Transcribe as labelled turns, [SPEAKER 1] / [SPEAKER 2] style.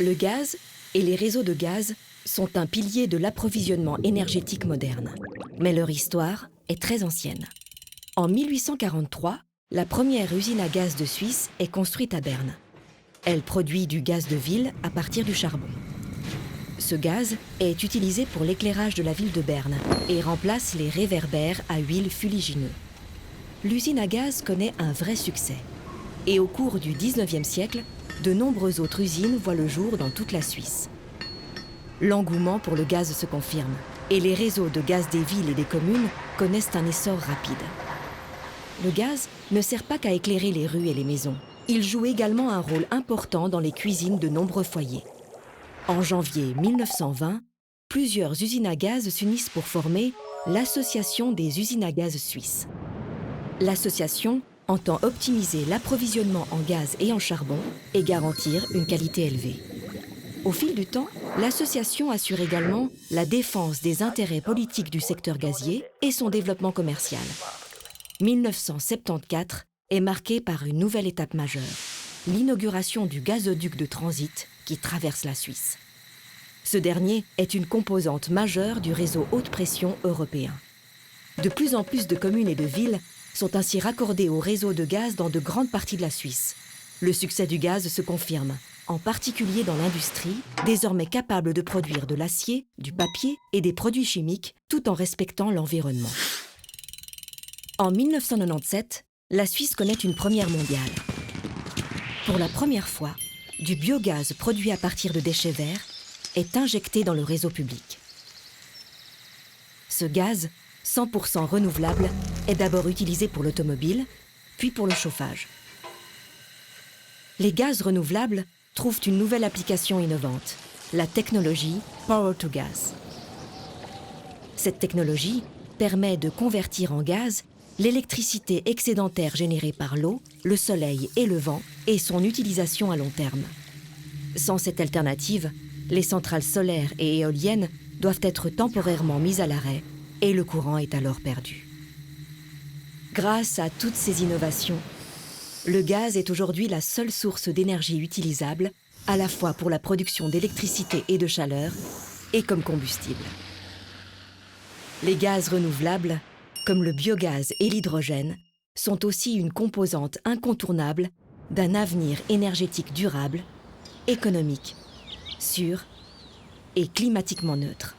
[SPEAKER 1] Le gaz et les réseaux de gaz sont un pilier de l'approvisionnement énergétique moderne. Mais leur histoire est très ancienne. En 1843, la première usine à gaz de Suisse est construite à Berne. Elle produit du gaz de ville à partir du charbon. Ce gaz est utilisé pour l'éclairage de la ville de Berne et remplace les réverbères à huile fuligineux. L'usine à gaz connaît un vrai succès. Et au cours du 19e siècle, de nombreuses autres usines voient le jour dans toute la Suisse. L'engouement pour le gaz se confirme et les réseaux de gaz des villes et des communes connaissent un essor rapide. Le gaz ne sert pas qu'à éclairer les rues et les maisons. Il joue également un rôle important dans les cuisines de nombreux foyers. En janvier 1920, plusieurs usines à gaz s'unissent pour former l'Association des usines à gaz suisses. L'association entend optimiser l'approvisionnement en gaz et en charbon et garantir une qualité élevée. Au fil du temps, l'association assure également la défense des intérêts politiques du secteur gazier et son développement commercial. 1974 est marqué par une nouvelle étape majeure, l'inauguration du gazoduc de transit qui traverse la Suisse. Ce dernier est une composante majeure du réseau haute pression européen. De plus en plus de communes et de villes sont ainsi raccordées au réseau de gaz dans de grandes parties de la Suisse. Le succès du gaz se confirme, en particulier dans l'industrie, désormais capable de produire de l'acier, du papier et des produits chimiques, tout en respectant l'environnement. En 1997, la Suisse connaît une première mondiale. Pour la première fois, du biogaz produit à partir de déchets verts est injecté dans le réseau public. Ce gaz, 100% renouvelable, est d'abord utilisé pour l'automobile, puis pour le chauffage. Les gaz renouvelables trouvent une nouvelle application innovante, la technologie Power to Gas. Cette technologie permet de convertir en gaz l'électricité excédentaire générée par l'eau, le soleil et le vent et son utilisation à long terme. Sans cette alternative, les centrales solaires et éoliennes doivent être temporairement mises à l'arrêt et le courant est alors perdu. Grâce à toutes ces innovations, le gaz est aujourd'hui la seule source d'énergie utilisable, à la fois pour la production d'électricité et de chaleur, et comme combustible. Les gaz renouvelables, comme le biogaz et l'hydrogène, sont aussi une composante incontournable d'un avenir énergétique durable, économique, sûr et climatiquement neutre.